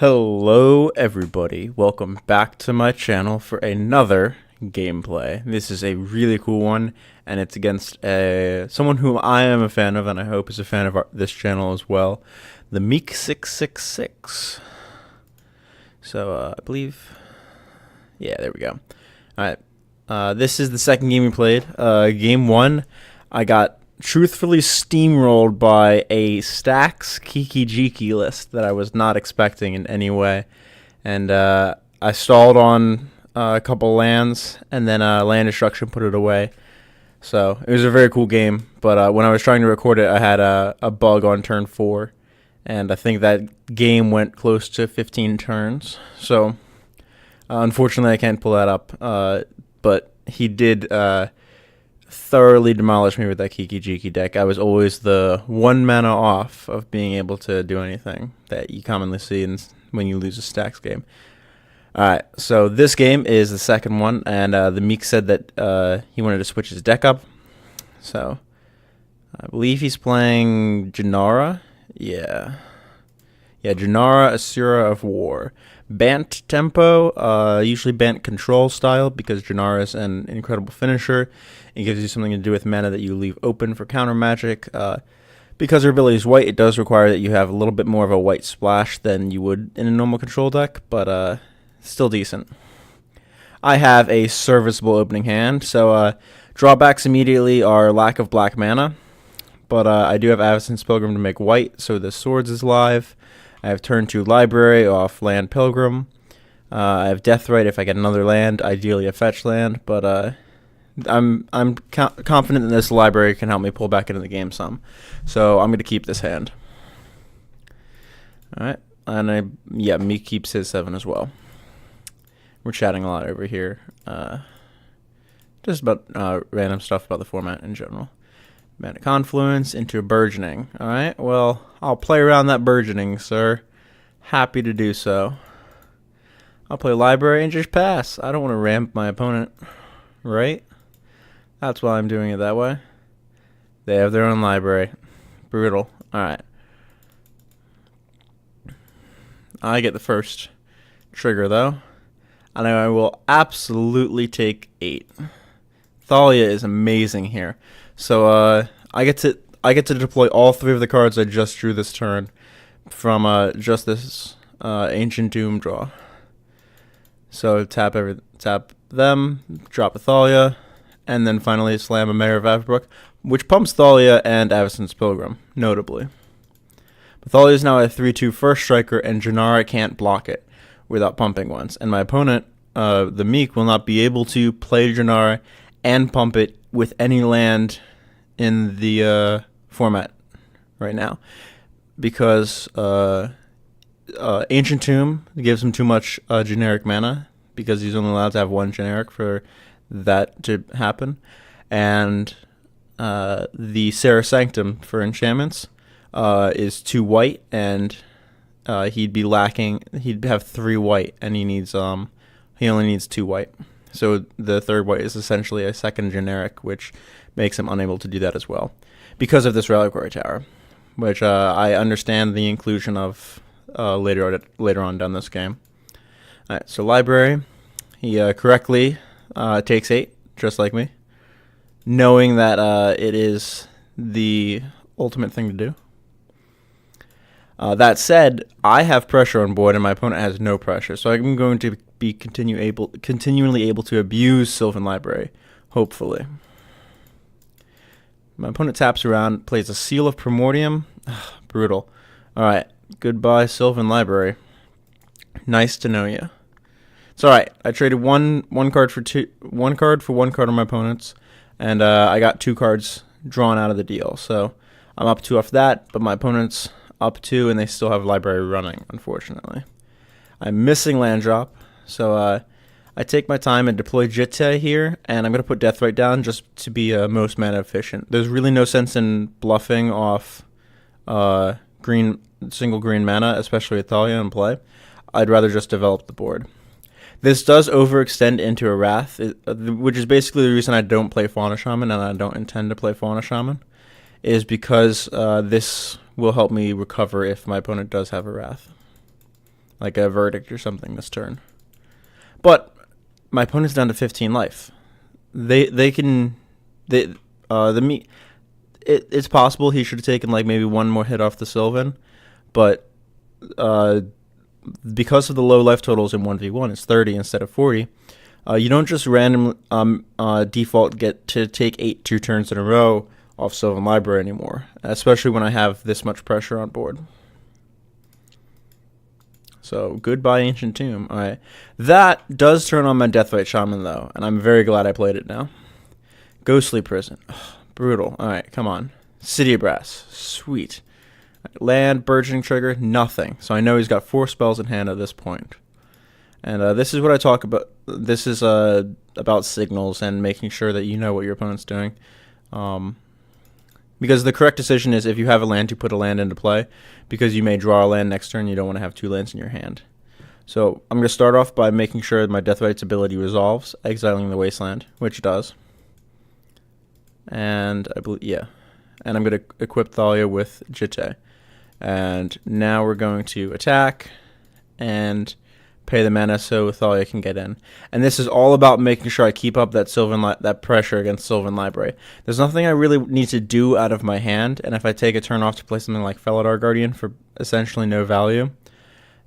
Hello everybody, welcome back to my channel for another gameplay. This is a really cool one, and it's against someone whom I am a fan of, and I hope is a fan of this channel as well, the Meek666. So I believe, yeah, there we go. Alright, this is the second game we played. Game 1, I got truthfully steamrolled by a stacks Kiki list that I was not expecting in any way, and I stalled on a couple lands, and then land destruction put it away. So it was a very cool game, but when I was trying to record it, I had a bug on turn 4, and I think that game went close to 15 turns. So unfortunately I can't pull that up, but he did thoroughly demolished me with that Kiki deck. I was always the 1 mana off of being able to do anything that you commonly see when you lose a stacks game. Alright, so this game is the second one, and the Meek said that he wanted to switch his deck up. So I believe he's playing Jenara. Yeah, Jenara, Asura of War. Bant tempo, usually Bant control style, because Jenara is an incredible finisher. It gives you something to do with mana that you leave open for counter magic. Because her ability is white, it does require that you have a little bit more of a white splash than you would in a normal control deck, but still decent. I have a serviceable opening hand, so drawbacks immediately are lack of black mana, but I do have Avacyn's Pilgrim to make white, so the Swords is live. I have turn 2 Library off land Pilgrim. I have Deathrite if I get another land, ideally a fetch land, but I'm confident that this library can help me pull back into the game some. So I'm going to keep this hand. Alright, and Meek keeps his 7 as well. We're chatting a lot over here. Just about random stuff about the format in general. Mana Confluence into Burgeoning. Alright, well, I'll play around that Burgeoning, sir. Happy to do so. I'll play Library and just pass. I don't want to ramp my opponent, right? That's why I'm doing it that way. They have their own library. Brutal. Alright. I get the first trigger, though. And I will absolutely take 8. Thalia is amazing here. So I get to deploy all 3 of the cards I just drew this turn from just this Ancient Doom draw. So tap them, drop a Thalia, and then finally slam a Mayor of Avabrook, which pumps Thalia and Avacyn's Pilgrim, notably. But Thalia is now a 3/2 first striker, and Jenara can't block it without pumping once. And my opponent, the Meek, will not be able to play Jenara and pump it with any land in the format right now, because Ancient Tomb gives him too much generic mana, because he's only allowed to have 1 generic for that to happen, and the Serra Sanctum for enchantments is 2 white, and he'd be lacking. He'd have 3 white, and he only needs 2 white. So the 3rd white is essentially a 2nd generic, which makes him unable to do that as well, because of this Reliquary Tower, which I understand the inclusion of later on down this game. Alright, so Library, he correctly takes 8, just like me, knowing that it is the ultimate thing to do. That said, I have pressure on board, and my opponent has no pressure, so I'm going to be continually able to abuse Sylvan Library, hopefully. My opponent taps around, plays a Seal of Primordium. Brutal. Alright, goodbye Sylvan Library. Nice to know you. It's alright. I traded one card for one card on my opponent's, and I got 2 cards drawn out of the deal. So I'm up 2 off that, but my opponent's up 2, and they still have Library running, unfortunately. I'm missing land drop, so I take my time and deploy Jitte here, and I'm going to put Deathrite down just to be most mana efficient. There's really no sense in bluffing off single green mana, especially with Thalia in play. I'd rather just develop the board. This does overextend into a Wrath, which is basically the reason I don't play Fauna Shaman, and I don't intend to play Fauna Shaman, is because this will help me recover if my opponent does have a Wrath. like a Verdict or something this turn. But my opponent's down to 15 life. It's possible he should have taken like maybe one more hit off the Sylvan, but because of the low life totals in 1v1, it's 30 instead of 40. You don't just randomly default get to take 2 turns in a row off Sylvan Library anymore, especially when I have this much pressure on board. So, goodbye Ancient Tomb. Alright. That does turn on my Deathrite Shaman, though, and I'm very glad I played it now. Ghostly Prison. Ugh, brutal. Alright, come on. City of Brass. Sweet. Land, Burgeoning Trigger, nothing. So I know he's got 4 spells in hand at this point. And this is what I talk about. This is about signals and making sure that you know what your opponent's doing. Because the correct decision is if you have a land, you put a land into play. Because you may draw a land next turn, you don't want to have 2 lands in your hand. So I'm going to start off by making sure that my Deathrite's ability resolves, exiling the Wasteland, which it does. And I believe, yeah. And I'm going to equip Thalia with Jitte. And now we're going to attack and pay the mana so Thalia can get in. And this is all about making sure I keep up that that pressure against Sylvan Library. There's nothing I really need to do out of my hand, and if I take a turn off to play something like Felidar Guardian for essentially no value,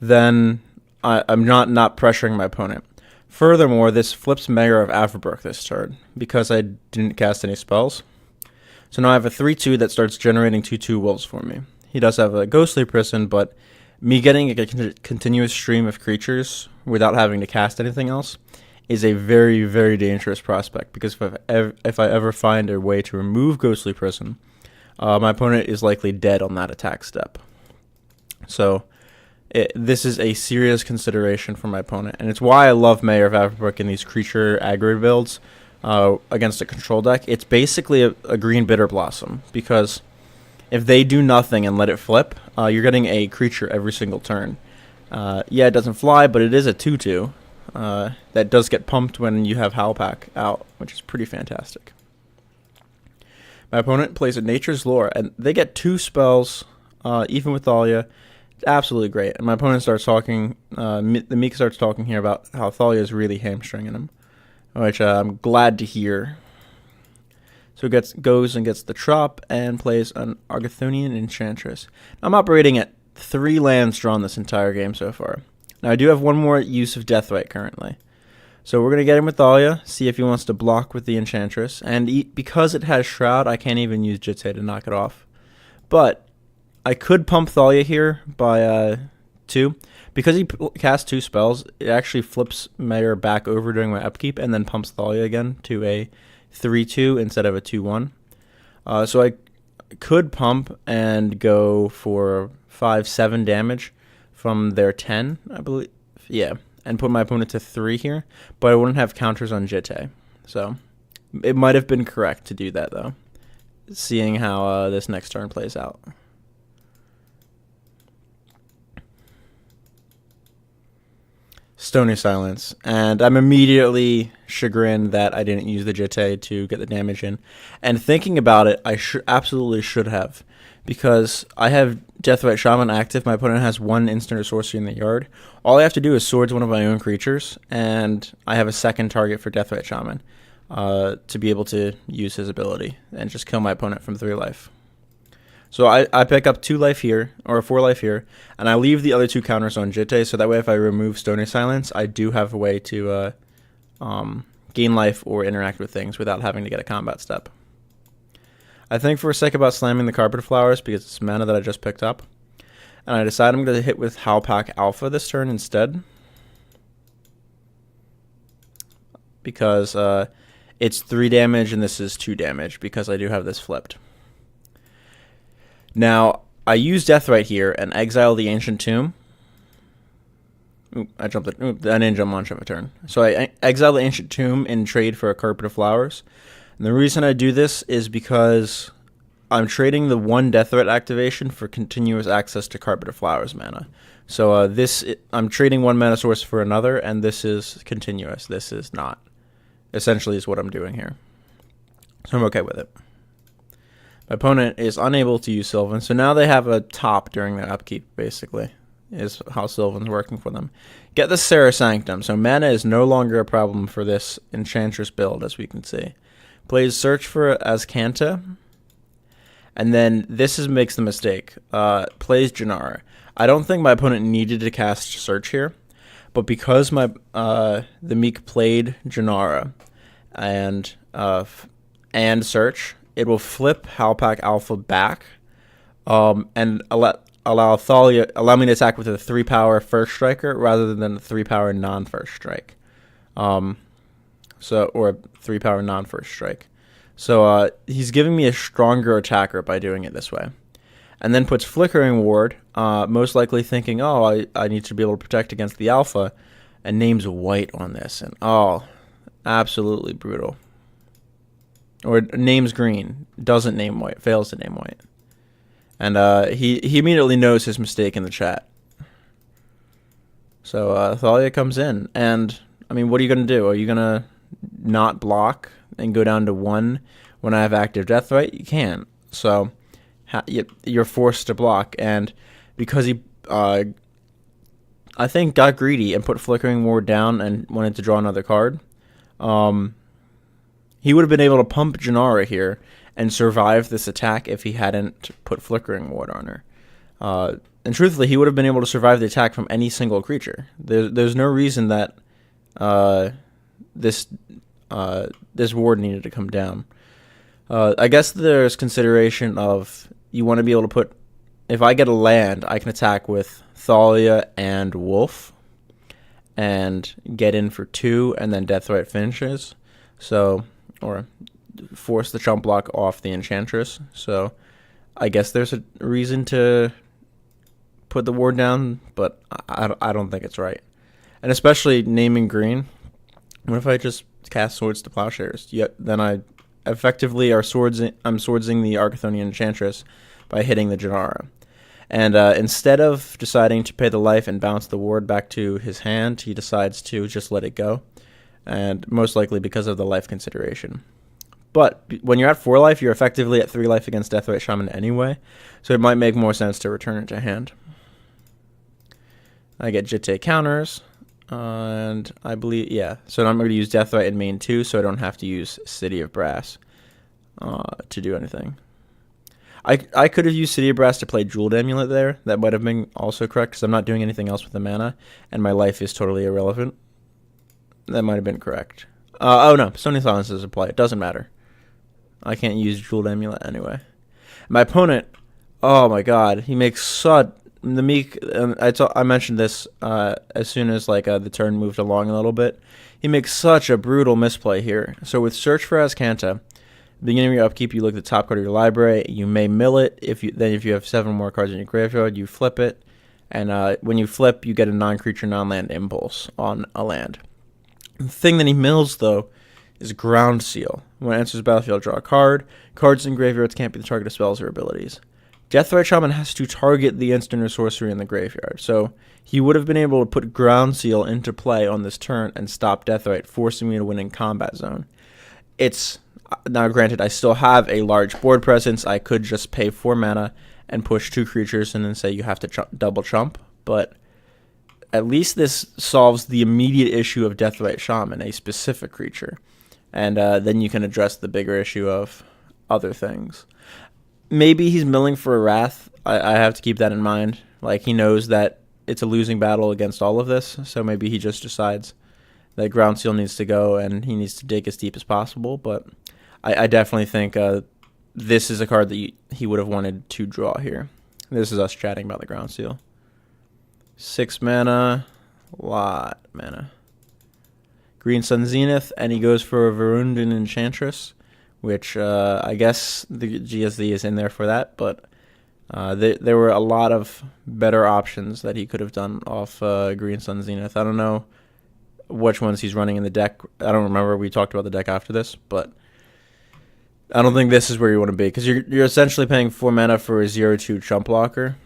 then I'm not pressuring my opponent. Furthermore, this flips Mayor of Avabrook this turn, because I didn't cast any spells. So now I have a 3-2 that starts generating 2/2 wolves for me. He does have a Ghostly Prison, but me getting a continuous stream of creatures without having to cast anything else is a very, very dangerous prospect, because if I ever find a way to remove Ghostly Prison, my opponent is likely dead on that attack step. So this is a serious consideration for my opponent, and it's why I love Mayor of Avabrook in these creature aggro builds against a control deck. It's basically a green Bitter Blossom, because if they do nothing and let it flip, you're getting a creature every single turn. Yeah, it doesn't fly, but it is a 2/2 that does get pumped when you have Howlpack out, which is pretty fantastic. My opponent plays a Nature's Lore, and they get 2 spells, even with Thalia. It's absolutely great. And my opponent starts talking, the Meek starts talking here about how Thalia is really hamstringing him, which I'm glad to hear. So it goes and gets the Trop and plays an Argathonian Enchantress. Now, I'm operating at 3 lands drawn this entire game so far. Now I do have one more use of Deathrite currently. So we're going to get him with Thalia, see if he wants to block with the Enchantress. And because it has Shroud, I can't even use Jitte to knock it off. But I could pump Thalia here by 2. Because he casts 2 spells, it actually flips Mayor back over during my upkeep and then pumps Thalia again to a 3/2 instead of a 2/1. So I could pump and go for 5-7 damage from their 10, I believe. Yeah, and put my opponent to 3 here, but I wouldn't have counters on Jitte. So it might have been correct to do that, though, seeing how this next turn plays out. Stony Silence, and I'm immediately chagrined that I didn't use the Jitte to get the damage in. And thinking about it, I absolutely should have, because I have Deathrite Shaman active. My opponent has 1 instant or sorcery in the yard. All I have to do is swords one of my own creatures, and I have a second target for Deathrite Shaman to be able to use his ability and just kill my opponent from 3 life. So I pick up 2 life here, or 4 life here, and I leave the other 2 counters on Jitte, so that way if I remove Stony Silence, I do have a way to gain life or interact with things without having to get a combat step. I think for a sec about slamming the Carpet Flowers because it's mana that I just picked up, and I decide I'm going to hit with Howlpack Alpha this turn instead, because it's 3 damage and this is 2 damage because I do have this flipped. Now, I use Deathrite here and exile the Ancient Tomb. I didn't jump launch of a turn. So I exile the Ancient Tomb in trade for a Carpet of Flowers. And the reason I do this is because I'm trading the 1 Deathrite activation for continuous access to Carpet of Flowers mana. So I'm trading 1 mana source for another, and this is continuous. This is not. Essentially is what I'm doing here. So I'm okay with it. My opponent is unable to use Sylvan, so now they have a top during their upkeep, basically. is how Sylvan's working for them. Get the Serra Sanctum. So mana is no longer a problem for this Enchantress build, as we can see. Plays Search for Azcanta. And then makes the mistake. Plays Jenara. I don't think my opponent needed to cast Search here. But because the Meek played Jenara and Search, it will flip Halpak Alpha back and allow me to attack with a 3-power first striker rather than a 3-power non-first strike. Or a 3-power non-first strike. So he's giving me a stronger attacker by doing it this way. And then puts Flickering Ward, most likely thinking, oh, I need to be able to protect against the alpha, and names white on this. And absolutely brutal. Or names green, doesn't name white, fails to name white. And he immediately knows his mistake in the chat. So Thalia comes in, and I mean, what are you going to do? Are you going to not block and go down to 1 when I have active Deathright? You can't. So you're forced to block, and because he, I think, got greedy and put Flickering Ward down and wanted to draw another card, he would have been able to pump Jenara here and survive this attack if he hadn't put Flickering Ward on her. And truthfully, he would have been able to survive the attack from any single creature. There's no reason that this ward needed to come down. I guess there's consideration of you want to be able to put, if I get a land, I can attack with Thalia and Wolf and get in for 2 and then Deathright finishes. So, or force the chump block off the Enchantress. So I guess there's a reason to put the ward down, but I don't think it's right. And especially naming green. What if I just cast Swords to Plowshares? Then I'm swordsing the Archthonian Enchantress by hitting the Jenara. And instead of deciding to pay the life and bounce the ward back to his hand, he decides to just let it go. And most likely because of the life consideration. But when you're at 4 life, you're effectively at 3 life against Deathright Shaman anyway, so it might make more sense to return it to hand. I get Jitte counters, and I believe, yeah, so I'm going to use Deathright in main 2, so I don't have to use City of Brass to do anything. I could have used City of Brass to play Jeweled Amulet there. That might have been also correct, because I'm not doing anything else with the mana, and my life is totally irrelevant. That might have been correct. Oh no, Stony Silence doesn't apply. It doesn't matter. I can't use Jeweled Amulet anyway. My opponent, oh my god, he makes such the Meek. I mentioned this as soon as the turn moved along a little bit. He makes such a brutal misplay here. So with Search for Azcanta, beginning of your upkeep, you look at the top card of your library. You may mill it. If you have 7 more cards in your graveyard, you flip it, and when you flip, you get a non-creature, non-land impulse on a land. The thing that he mills, though, is Ground Seal. When it enters the battlefield, draw a card. Cards in graveyards can't be the target of spells or abilities. Deathright Shaman has to target the instant or sorcery in the graveyard, so he would have been able to put Ground Seal into play on this turn and stop Deathright, forcing me to win in combat zone. Now, granted, I still have a large board presence. I could just pay 4 mana and push 2 creatures and then say you have to double chump, but at least this solves the immediate issue of Deathright Shaman, a specific creature. And then you can address the bigger issue of other things. Maybe he's milling for a Wrath. I have to keep that in mind. He knows that it's a losing battle against all of this, so maybe he just decides that Ground Seal needs to go and he needs to dig as deep as possible. But I definitely think this is a card that he would have wanted to draw here. This is us chatting about the Ground Seal. 6 mana, lot mana. Green Sun Zenith, and he goes for a Verundan Enchantress, which I guess the GSD is in there for that, but there were a lot of better options that he could have done off Green Sun Zenith. I don't know which ones he's running in the deck. I don't remember. We talked about the deck after this, but I don't think this is where you want to be, because you're essentially paying 4 mana for a 0/2 chump blocker.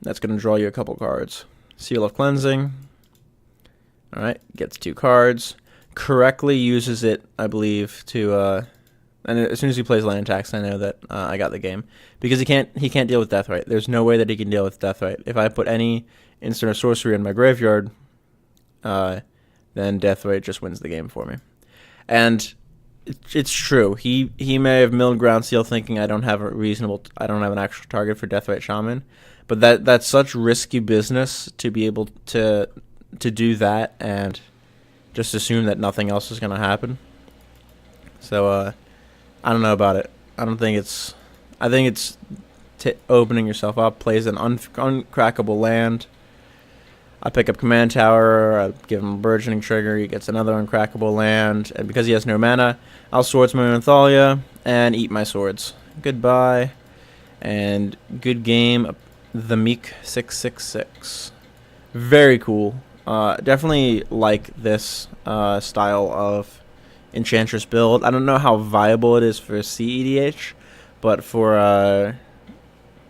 That's going to draw you a couple cards. Seal of Cleansing. Alright, gets 2 cards. Correctly uses it, I believe, to And as soon as he plays land attacks, I know that I got the game, because he can't deal with Deathrite. There's no way that he can deal with Deathrite. If I put any instant or sorcery in my graveyard, then Deathrite just wins the game for me. And it's true. He may have milled Groundsteel thinking I don't have an actual target for Deathrite Shaman, but that's such risky business to be able to do that and just assume that nothing else is going to happen. So I don't know about it. I think it's opening yourself up. Plays an uncrackable land. I pick up Command Tower, I give him a Burgeoning Trigger, he gets another uncrackable land, and because he has no mana, I'll Swordsman Thalia and eat my swords. Goodbye, and good game, the Meek 666. Very cool. Definitely like this style of Enchantress build. I don't know how viable it is for CEDH, but for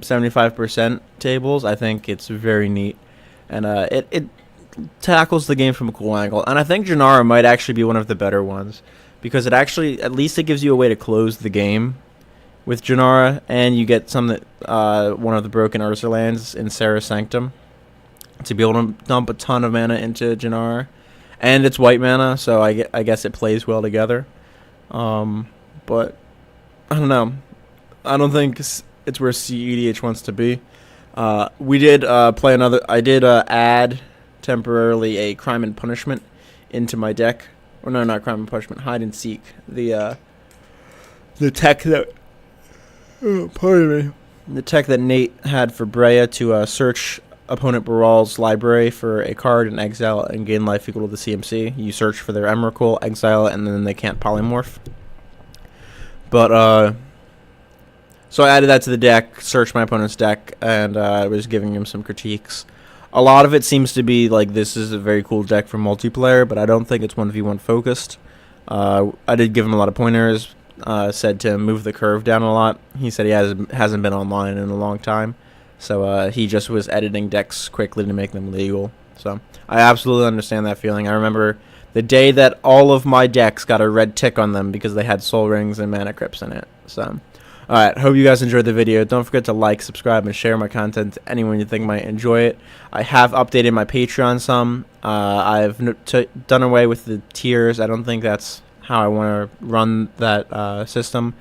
75% tables, I think it's very neat. And it tackles the game from a cool angle. And I think Jenara might actually be one of the better ones, because at least it gives you a way to close the game with Jenara, and you get one of the broken Ursa lands in Serra's Sanctum to be able to dump a ton of mana into Jenara. And it's white mana, so I guess it plays well together. But I don't know. I don't think it's where CEDH wants to be. We did play another. I did add temporarily a Crime and Punishment into my deck. Or no, not Crime and Punishment. Hide and Seek. The tech that. Oh, pardon me. The tech that Nate had for Breya to search opponent Baral's library for a card and exile it and gain life equal to the CMC. You search for their Emrakul, exile it, and then they can't polymorph. But so I added that to the deck, searched my opponent's deck, and I was giving him some critiques. A lot of it seems to be like, this is a very cool deck for multiplayer, but I don't think it's 1v1 focused. I did give him a lot of pointers, said to move the curve down a lot. He said he hasn't been online in a long time, so he just was editing decks quickly to make them legal. So I absolutely understand that feeling. I remember the day that all of my decks got a red tick on them because they had Soul Rings and Mana Crypts in it. So alright, hope you guys enjoyed the video. Don't forget to like, subscribe, and share my content to anyone you think might enjoy it. I have updated my Patreon some. I've done away with the tiers. I don't think that's how I want to run that system.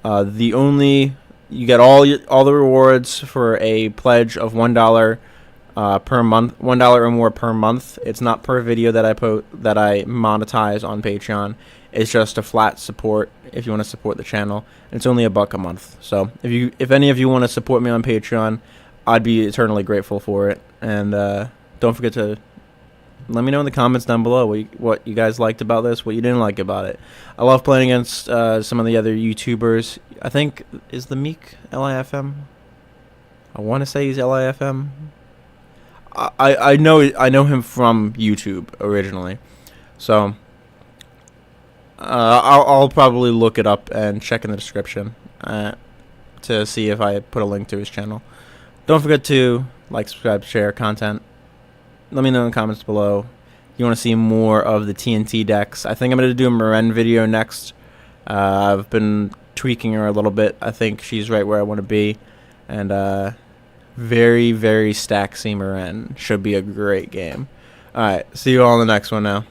You get all the rewards for a pledge of $1 per month, $1 or more per month. It's not per video that I monetize on Patreon. It's just a flat support if you want to support the channel. It's only $1 a month. So if any of you want to support me on Patreon, I'd be eternally grateful for it. And don't forget to let me know in the comments down below what you guys liked about this, what you didn't like about it. I love playing against some of the other YouTubers. I think, is the Meek LIFM? I want to say he's LIFM. I know him from YouTube originally, so I'll probably look it up and check in the description to see if I put a link to his channel. Don't forget to like, subscribe, share content. Let me know in the comments below if you want to see more of the TnT decks. I think I'm going to do a Maren video next. I've been tweaking her a little bit. I think she's right where I want to be, and very, very stacksy Maren should be a great game. Alright, see you all in the next one now.